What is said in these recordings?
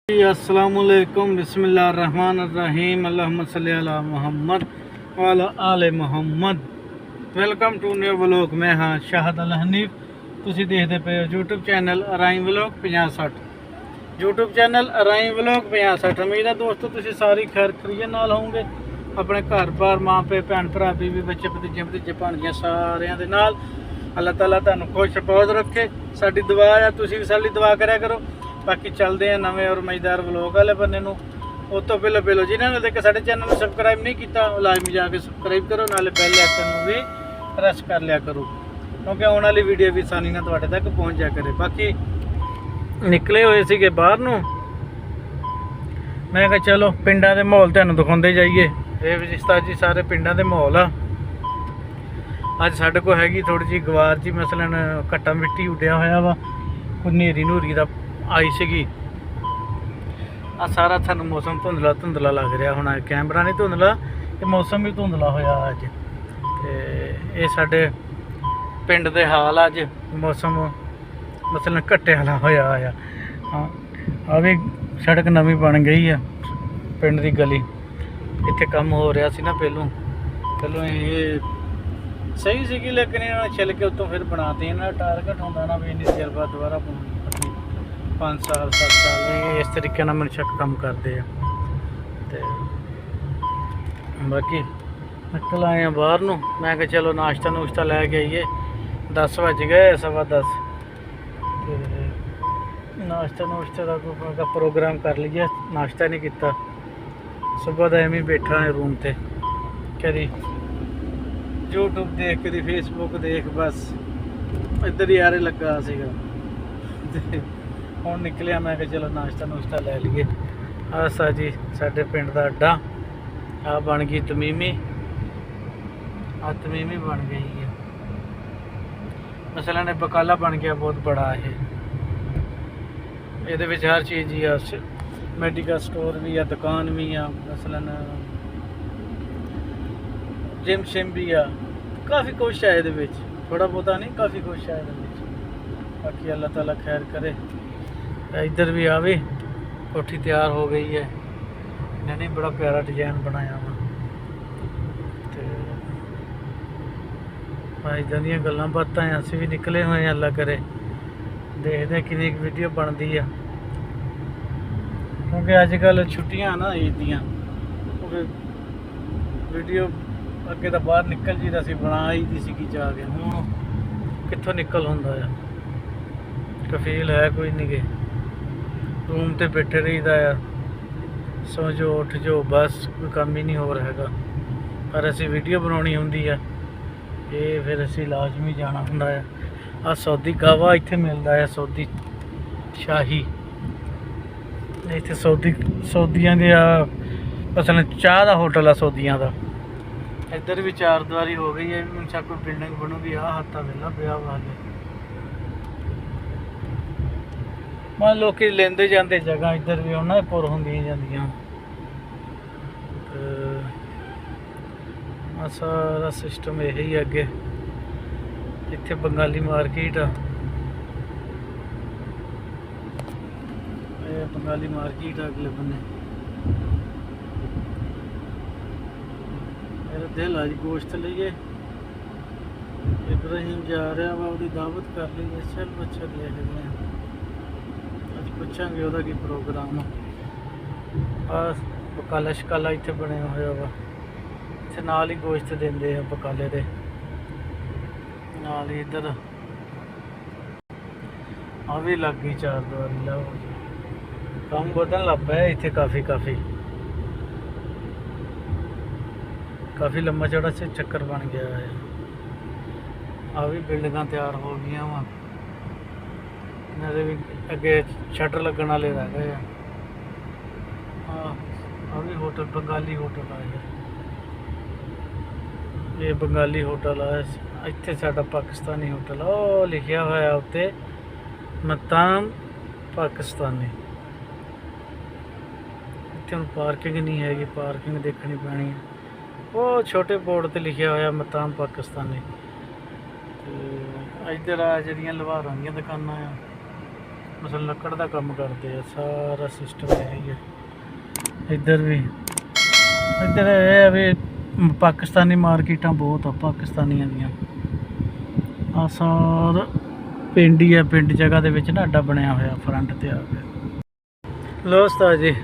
अस्सलामुअलैकुम बिस्मिल्लाहिर्रहमानिर्रहीम अल्लाहुम्मा सल्ली अला मुहम्मद व अला आले Muhammad. Welcome to new vlog. ਮੈਂ ਹਾਂ ਸ਼ਾਹਦ ਅਲ ਹਨੀਫ। ਤੁਸੀਂ ਦੇਖਦੇ ਪਏ ਹੋ YouTube ਚੈਨਲ ਅਰਾਈਮ ਵਲੌਗ 5060। YouTube ਚੈਨਲ ਅਰਾਈਮ ਵਲੌਗ 5060। ਉਮੀਦ ਹੈ ਦੋਸਤੋ ਤੁਸੀਂ ਸਾਰੀ ਖੈਰ ਖਰੀਏ ਨਾਲ ਹੋਵੋਗੇ। ਆਪਣੇ ਘਰ-ਬਾਰ ਮਾਂ ਪਿਓ ਭੈਣ ਭਰਾ ਬੀਵੀ ਬੱਚੇ ਭਤੀਜੇ ਭਾਣਜੀਆਂ ਸਾਰਿਆਂ ਦੇ ਨਾਲ ਅੱਲਾਹ ਤਾਲਾ ਤੁਹਾਨੂੰ ਖੁਸ਼ ਬਹੁਤ ਰੱਖੇ। ਸਾਡੀ ਦੁਆ ਆ, ਤੁਸੀਂ ਵੀ ਸਾਡੀ ਦੁਆ ਕਰਿਆ ਕਰੋ। बाकी चलते हैं नवे और मज़ेदार व्लॉग वाले बने उस तो पहले जिन्होंने देखे साढ़े चैनल में सबसक्राइब नहीं किया लाजमी जाके सबसक्राइब करो, नाले बैल आइकन भी प्रेस कर लिया करो क्योंकि आने वाली वीडियो भी आसानी ना तुहाडे तक पहुँच जाया करे। बाकी निकले हुए थे बाहर नूं, मैं कहा चलो पिंडां दे माहौल तुहानूं दिखाउंदे जाइए। ये रिश्ता जी सारे पिंडां दे माहौल आ। अज साडे कोल हैगी थोड़ी जी गवार जी, मसलन घट्टा मिट्टी उड्डिया होया वा, कोई नेरी नूरी दा आई सी। आ सारा थानू मौसम धुंधला धुंधला लग रहा होना, कैमरा नहीं धुंधला, ये मौसम भी धुंधला होया अज। ते ये साडे पिंड दे हाल अज मौसम मसलन घट्टे वाला होया आया। हाँ आ भी सड़क नवी बन गई है पिंड दी गली, इत्थे काम हो रहा सी ना पहलों ये सही सी, लेकिन इन्होंने छिल के उत्तों फिर बनाती। इन्होंने टारगेट होंदा ना भी इन्नी देर बाद दोबारा 5 साल 7 साल इस तरीके ना मैंने शक काम करते हैं। तो बाकी निकल आए हैं बाहर नूं, मैं कहा चलो नाश्ता नूश्ता लैके आइए। 10 बज गए, 10:15। तो नाश्ता नूश्ते का कोई प्रोग्राम कर लीजिए। नाश्ता नहीं किया, सुबह का एवं बैठा है रूम पर, कभी यूट्यूब देख कभी फेसबुक देख, बस इधर ही यारे लगा सीगा। ਹੁਣ ਨਿਕਲਿਆ, मैं कहा चलो नाश्ता नूश्ता लै लीए। आ सा जी साडे पिंड दा अड्डा, आ बन गई तमीमी, आ तमीमी बन गई है। मसलन बकाला बन गया बहुत बड़ा है, ये हर चीज़ ही है, मैडिकल स्टोर भी है, दुकान भी है, मसलन जिम शिम भी है, काफ़ी कुछ है ये, थोड़ा बहुता नहीं काफ़ी कुछ है ये। बाकी अल्लाह ताला खैर करे। इधर भी आवे कोठी तैयार हो गई है, इन्होंने बड़ा प्यारा डिजाइन बनाया वा। इदा दी गल्लां बातां असीं भी निकले हुए हैं, अल्लाह करे देखते किन्नी वीडियो बनती है क्योंकि अजकल छुट्टियां ना ईद दियां, वीडियो अगे तो बाहर निकल जी सी बना ही दी सी जाके, हुण कित्थों निकल हुंदा है। कफील है कोई नहीं गे, रूम ते बैठे रहीदा है, सो जो उठ जो, बस कोई काम ही नहीं हो रहा है। पर असी वीडियो बनानी होंदी है, ये फिर असी लाजमी जाना होंदा है। आ सौदी गावा इत्थे मिलता है, सौदी शाही इत्थे सौदियां दे मसलन चाह का होटल है सौदियां का। इधर भी 4 दीवारी हो गई है, अच्छा कोई बिल्डिंग बनूगी। आ हत्था वेला पिया वाले मान लोग लेंदे जाते जगह, इधर भी उन्होंने पुर होंदियां जांदियां। सारा सिस्टम यही है। अगे इत्थे बंगाली मार्केट आ, बंगाली मार्केट अगले बन्ने। मेरा दिल अज गोश्त लीए, इब्राहिम जा रहा वा, उसकी दावत कर लीए। चल बच्चा देखते हैं, पुछांगे वह की प्रोग्राम। आ बकाला शकाला इत्थे बने हुए वा, इत्थे नाल ही गोश्त देंदे आ बकाले दे नाल ही। इधर आ भी लग गई 4 दीवारी। लो काम बदन लग पाया इत्थे, काफ़ी लम्बा चौड़ा से चक्कर बन गया है। आ भी बिल्डिंगां तैयार हो गई वा, भी अगे शटर लगने वाले रह गए। हाँ भी होटल बंगाली होटल आया, ये बंगाली होटल है। इत्थे साडा पाकिस्तानी होटल ओ लिखिया होया उत्ते मताम पाकिस्तानी। इत्थे पार्किंग नहीं हैगी, पार्किंग देखनी पैनी है। वो छोटे बोर्ड ते लिखिया होया मताम पाकिस्तानी। इधर आ जड़ियाँ लवारां दी दुकानां आ, ਮਤਲਬ ਲੱਕੜ ਦਾ ਕੰਮ ਕਰਦੇ ਆ। ਸਾਰਾ ਸਿਸਟਮ ਇਹ ਹੀ ਹੈ। ਇੱਧਰ ਵੀ ਇੱਧਰ ਇਹ ਆ ਵੀ ਪਾਕਿਸਤਾਨੀ ਮਾਰਕੀਟਾਂ ਬਹੁਤ ਆ ਪਾਕਿਸਤਾਨੀਆਂ ਦੀਆਂ। ਆ ਸਾਰਾ ਪਿੰਡ ਹੀ ਆ, ਪਿੰਡ ਜਗ੍ਹਾ ਦੇ ਵਿੱਚ ਨਾ ਅੱਡਾ ਬਣਿਆ ਹੋਇਆ ਫਰੰਟ ਤੇ ਆ ਕੇ। ਲੋ ਉਸਤਾਦ ਜੀ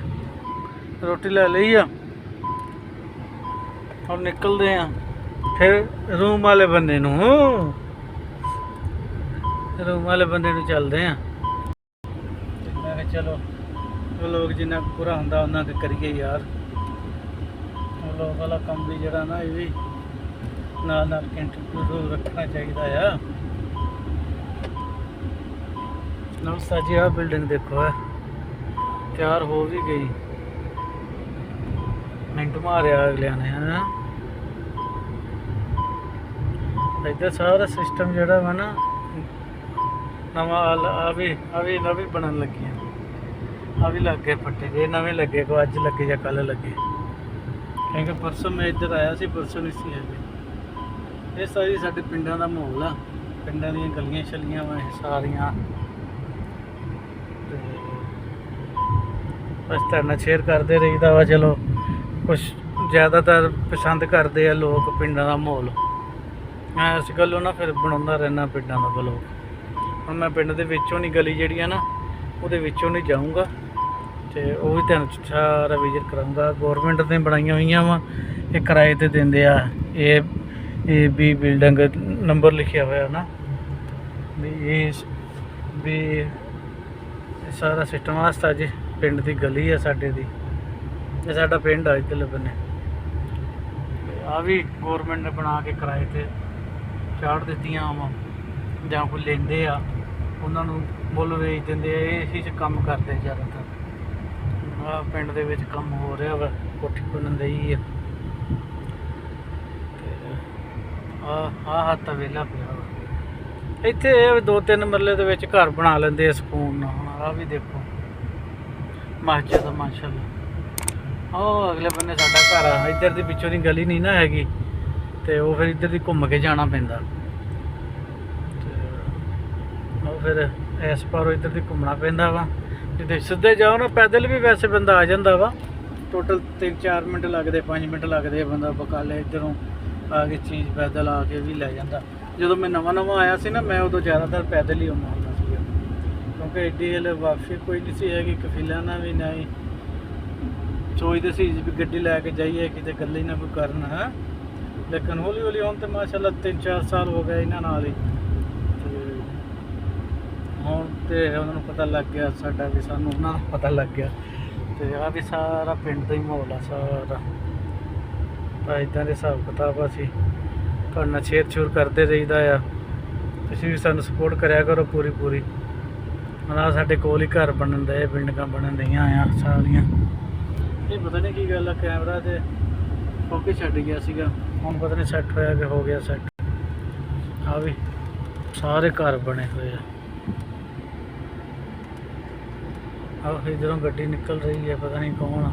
ਰੋਟੀ ਲੈ ਲਈ ਆ, ਹੁਣ ਨਿਕਲਦੇ ਆ ਫਿਰ ਰੂਮ ਵਾਲੇ ਬੰਦੇ ਨੂੰ ਚੱਲਦੇ ਆ। ਮੈਂ ਕਿਹਾ ਚਲੋ ਲੋਕ ਜਿੰਨਾ ਪੂਰਾ ਹੁੰਦਾ ਉਹਨਾਂ ਦੇ ਕਰੀਏ ਯਾਰ। ਲੋਕ ਵਾਲਾ ਕੰਮ ਵੀ ਜਿਹੜਾ ਨਾ ਇਹ ਵੀ ਨਾਲ ਨਾਲ ਕੰਟੀਨਿਊ ਰੱਖਣਾ ਚਾਹੀਦਾ ਆ। ਨਮਸਕਾਰ ਜੀ, ਆਹ ਬਿਲਡਿੰਗ ਦੇਖੋ ਹੈ ਤਿਆਰ ਹੋ ਵੀ ਗਈ, ਮਿੰਟ ਮਾਰਿਆ ਅਗਲਿਆਂ ਨੇ ਹੈ। ਇੱਧਰ ਸਾਰਾ ਸਿਸਟਮ ਜਿਹੜਾ ਵਾ ਨਾ ਨਵਾਂ ਆ ਵੀ ਬਣਨ ਲੱਗੀ ਆ ਵੀ ਲੱਗੇ ਫੱਟੇ ਜੇ ਨਵੇਂ ਲੱਗੇ ਕੋ ਅੱਜ ਲੱਗੇ ਜਾਂ ਕੱਲ੍ਹ ਲੱਗੇ। ਕਿਉਂਕਿ ਪਰਸੋਂ ਮੈਂ ਇੱਧਰ ਆਇਆ ਸੀ, ਪਰਸੋਂ ਨਹੀਂ ਸੀ ਹੈਗੇ। ਇਹ ਸਾਰੀ ਸਾਡੇ ਪਿੰਡਾਂ ਦਾ ਮਾਹੌਲ ਆ, ਪਿੰਡਾਂ ਦੀਆਂ ਗਲੀਆਂ ਛਲੀਆਂ ਵਾ ਇਹ ਸਾਰੀਆਂ। ਬਸ ਤੁਹਾਡੇ ਨਾਲ ਸ਼ੇਅਰ ਕਰਦੇ ਰਹੀਦਾ ਵਾ। ਚਲੋ ਕੁਛ ਜ਼ਿਆਦਾਤਰ ਪਸੰਦ ਕਰਦੇ ਆ ਲੋਕ ਪਿੰਡਾਂ ਦਾ ਮਾਹੌਲ। ਮੈਂ ਇਸ ਗੱਲੋਂ ਨਾ ਫਿਰ ਬਣਾਉਂਦਾ ਰਹਿਣਾ ਪਿੰਡਾਂ ਦਾ ਵਲੋਗ। ਹੁਣ ਮੈਂ ਪਿੰਡ ਦੇ ਵਿੱਚੋਂ ਨਹੀਂ, ਗਲੀ ਜਿਹੜੀ ਆ ਨਾ ਉਹਦੇ ਵਿੱਚੋਂ ਨਹੀਂ ਜਾਊਂਗਾ ਅਤੇ ਉਹ ਵੀ ਤੁਹਾਨੂੰ ਸਾਰਾ ਵਿਜ਼ਿਟ ਕਰਾਂਗਾ। ਗੌਰਮੈਂਟ ਨੇ ਬਣਾਈਆਂ ਹੋਈਆਂ ਵਾ, ਇਹ ਕਿਰਾਏ 'ਤੇ ਦਿੰਦੇ ਆ। ਇਹ ਵੀ ਬਿਲਡਿੰਗ ਨੰਬਰ ਲਿਖਿਆ ਹੋਇਆ ਨਾ ਵੀ ਸਾਰਾ ਸਿਸਟਮ ਵਾਸਤਾ ਜੀ। ਪਿੰਡ ਦੀ ਗਲੀ ਆ ਸਾਡੇ ਦੀ, ਇਹ ਸਾਡਾ ਪਿੰਡ ਆ ਇੱਧਰਲੇ ਬੰਨੇ। ਆ ਵੀ ਗੌਰਮੈਂਟ ਨੇ ਬਣਾ ਕੇ ਕਿਰਾਏ 'ਤੇ ਚਾੜ ਦਿੱਤੀਆਂ ਵਾ, ਜਾਂ ਕੋਈ ਲੈਂਦੇ ਆ ਉਹਨਾਂ ਨੂੰ ਮੁੱਲ ਵੇਚ ਦਿੰਦੇ ਆ। ਇਹ ਚੀਜ਼ ਕੰਮ ਕਰਦੇ ਜ਼ਿਆਦਾਤਰ। ਆਹ ਪਿੰਡ ਦੇ ਵਿੱਚ ਕੰਮ ਹੋ ਰਿਹਾ ਵਾ, ਕੋਠੀ ਬਣਨ ਦੀ ਆ। ਆਹ ਹੱਥ ਵਿਹਲਾ ਪਿਆ ਵਾ ਇੱਥੇ। ਇਹ 2-3 ਮਰਲੇ ਦੇ ਵਿੱਚ ਘਰ ਬਣਾ ਲੈਂਦੇ ਆ ਸਕੂਨ ਨਾਲ। ਹੁਣ ਆਹ ਵੀ ਦੇਖੋ ਮਸਜਿਦ ਮਾਸ਼ਾਅੱਲਾ। ਉਹ ਅਗਲੇ ਬੰਨੇ ਸਾਡਾ ਘਰ ਆ। ਇੱਧਰ ਦੀ ਪਿੱਛੋਂ ਦੀ ਗਲੀ ਨਹੀਂ ਨਾ ਹੈਗੀ ਅਤੇ ਉਹ ਫਿਰ ਇੱਧਰ ਦੀ ਘੁੰਮ ਕੇ ਜਾਣਾ ਪੈਂਦਾ। ਉਹ ਫਿਰ ਇਸ ਪਾਰੋਂ ਇੱਧਰ ਦੀ ਘੁੰਮਣਾ ਪੈਂਦਾ ਵਾ। ਜਿੱਥੇ ਸਿੱਧੇ ਜਾਓ ਨਾ ਪੈਦਲ ਵੀ ਵੈਸੇ ਬੰਦਾ ਆ ਜਾਂਦਾ ਵਾ। ਟੋਟਲ 3-4 ਮਿੰਟ ਲੱਗਦੇ, 5 ਮਿੰਟ ਲੱਗਦੇ ਆ। ਬੰਦਾ ਬਕਾਲੇ ਇੱਧਰੋਂ ਆ ਕੇ ਚੀਜ਼ ਪੈਦਲ ਆ ਕੇ ਵੀ ਲੈ ਜਾਂਦਾ। ਜਦੋਂ ਮੈਂ ਨਵਾਂ ਆਇਆ ਸੀ ਨਾ, ਮੈਂ ਉਦੋਂ ਜ਼ਿਆਦਾਤਰ ਪੈਦਲ ਹੀ ਆਉਂਦਾ ਹੁੰਦਾ ਸੀਗਾ, ਕਿਉਂਕਿ ਐਡੀ ਹਲੇ ਵਾਪਸੀ ਕੋਈ ਨਹੀਂ ਸੀ ਹੈਗੀ। ਕਫੀਲਾ ਨਾਲ ਵੀ ਨਾ ਹੀ ਸੋਚਦੇ ਸੀ ਵੀ ਗੱਡੀ ਲੈ ਕੇ ਜਾਈਏ ਕਿਤੇ ਗੱਲੇ ਹੀ ਨਾ ਕੋਈ ਕਰਨ ਹੈ। ਲੇਕਿਨ ਹੌਲੀ ਹੌਲੀ ਹੁਣ ਤਾਂ ਮਾਸ਼ਾਅੱਲਾ 3-4 ਸਾਲ ਹੋ ਗਏ ਇਹਨਾਂ ਨਾਲ ਹੀ। ਹੁਣ ਤੇ ਉਹਨਾਂ ਨੂੰ ਪਤਾ ਲੱਗ ਗਿਆ ਸਾਡਾ ਵੀ, ਸਾਨੂੰ ਉਹਨਾਂ ਦਾ ਪਤਾ ਲੱਗ ਗਿਆ। ਅਤੇ ਆਹ ਵੀ ਸਾਰਾ ਪਿੰਡ ਦਾ ਹੀ ਮਾਹੌਲ ਆ ਸਾਰਾ। ਤਾਂ ਇੱਦਾਂ ਦੇ ਹਿਸਾਬ ਕਿਤਾਬ ਅਸੀਂ ਤੁਹਾਡੇ ਨਾਲ ਸ਼ੇਅਰ ਕਰਦੇ ਰਹੀਦਾ ਆ। ਤੁਸੀਂ ਵੀ ਸਾਨੂੰ ਸਪੋਰਟ ਕਰਿਆ ਕਰੋ ਪੂਰੀ। ਹੁਣ ਆਹ ਸਾਡੇ ਕੋਲ ਹੀ ਘਰ ਬਣਨ ਦੇ, ਬਿਲਡਿੰਗਾਂ ਬਣਨ ਰਹੀਆਂ ਆ ਸਾਰੀਆਂ। ਇਹ ਪਤਾ ਨਹੀਂ ਕੀ ਗੱਲ ਆ, ਕੈਮਰਾ ਤੇ ਫੋਕਸ ਛੱਡ ਗਿਆ ਸੀਗਾ, ਹੁਣ ਪਤਾ ਨਹੀਂ ਸੈੱਟ ਹੋਇਆ ਕਿ ਹੋ ਗਿਆ ਸੈੱਟ। ਆਹ ਵੀ ਸਾਰੇ ਘਰ ਬਣੇ ਹੋਏ ਆ। ਆਹ ਇੱਧਰੋਂ ਗੱਡੀ ਨਿਕਲ ਰਹੀ ਹੈ, ਪਤਾ ਨਹੀਂ ਕੌਣ ਆ।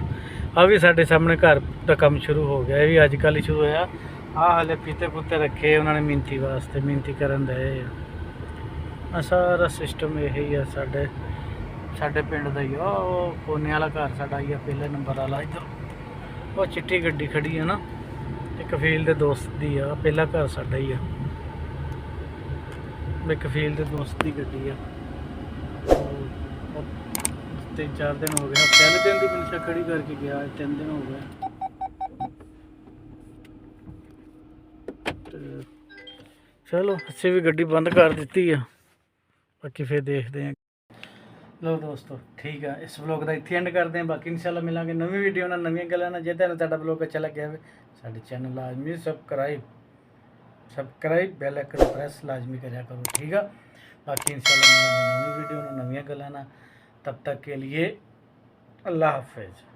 ਆਹ ਵੀ ਸਾਡੇ ਸਾਹਮਣੇ ਘਰ ਦਾ ਕੰਮ ਸ਼ੁਰੂ ਹੋ ਗਿਆ। ਇਹ ਵੀ ਅੱਜ ਕੱਲ੍ਹ ਹੀ ਸ਼ੁਰੂ ਹੋਇਆ। ਆਹ ਹਾਲੇ ਪੀਤੇ ਪੁੱਤੇ ਰੱਖੇ ਉਹਨਾਂ ਨੇ ਮਿਹਨਤੀ ਵਾਸਤੇ, ਮਿਹਨਤੀ ਕਰਨ ਦੇ ਆ। ਸਾਰਾ ਸਿਸਟਮ ਇਹੀ ਆ ਸਾਡੇ ਪਿੰਡ ਦਾ ਹੀ ਆ। ਉਹ ਕੋਨੇ ਵਾਲਾ ਘਰ ਸਾਡਾ ਹੀ ਆ, ਪਹਿਲੇ ਨੰਬਰ ਵਾਲਾ। ਇੱਧਰ ਉਹ ਚਿੱਟੀ ਗੱਡੀ ਖੜੀ ਆ ਨਾ, ਇਹ ਕਫੀਲ ਦੇ ਦੋਸਤ ਦੀ ਆ। ਪਹਿਲਾ ਘਰ ਸਾਡਾ ਹੀ ਆ, ਮੈਂ ਕਫੀਲ ਦੇ ਦੋਸਤ ਦੀ ਗੱਡੀ ਆ। 3-4 ਦਿਨ ਹੋ ਗਏ, ਪਹਿਲੇ ਦਿਨ ਦੀ ਮਨਸ਼ਾ ਖੜੀ ਕਰਕੇ ਗਿਆ, 3 ਦਿਨ ਹੋ ਗਏ। ਚਲੋ ਅਸੀਂ ਵੀ ਗੱਡੀ ਬੰਦ ਕਰ ਦਿੱਤੀ ਆ, ਬਾਕੀ ਫਿਰ ਦੇਖਦੇ ਹਾਂ। ਲੋ ਦੋਸਤੋ ਠੀਕ ਆ, ਇਸ ਵਲੋਗ ਦਾ ਇੱਥੇ ਐਂਡ ਕਰਦੇ ਹਾਂ। ਬਾਕੀ ਇਨਸ਼ਾਅੱਲਾ ਮਿਲਾਂਗੇ ਨਵੀਂ ਵੀਡੀਓ ਨਾਲ, ਨਵੀਆਂ ਗੱਲਾਂ ਨਾਲ। ਜੇ ਤੁਹਾਨੂੰ ਸਾਡਾ ਵਲੋਗ ਅੱਛਾ ਲੱਗਿਆ ਹੋਵੇ ਸਾਡੇ ਚੈਨਲ ਲਾਜ਼ਮੀ ਸਬਸਕ੍ਰਾਈਬ ਬੈਲ ਆਈਕਨ ਪ੍ਰੈਸ ਲਾਜ਼ਮੀ ਕਰਿਆ ਕਰੋ, ਠੀਕ ਆ। बाकी इंशाल्लाह मिलेंगे नवी वीडियो में नवी गल्लां। तब तक के लिए अल्लाह हाफिज़।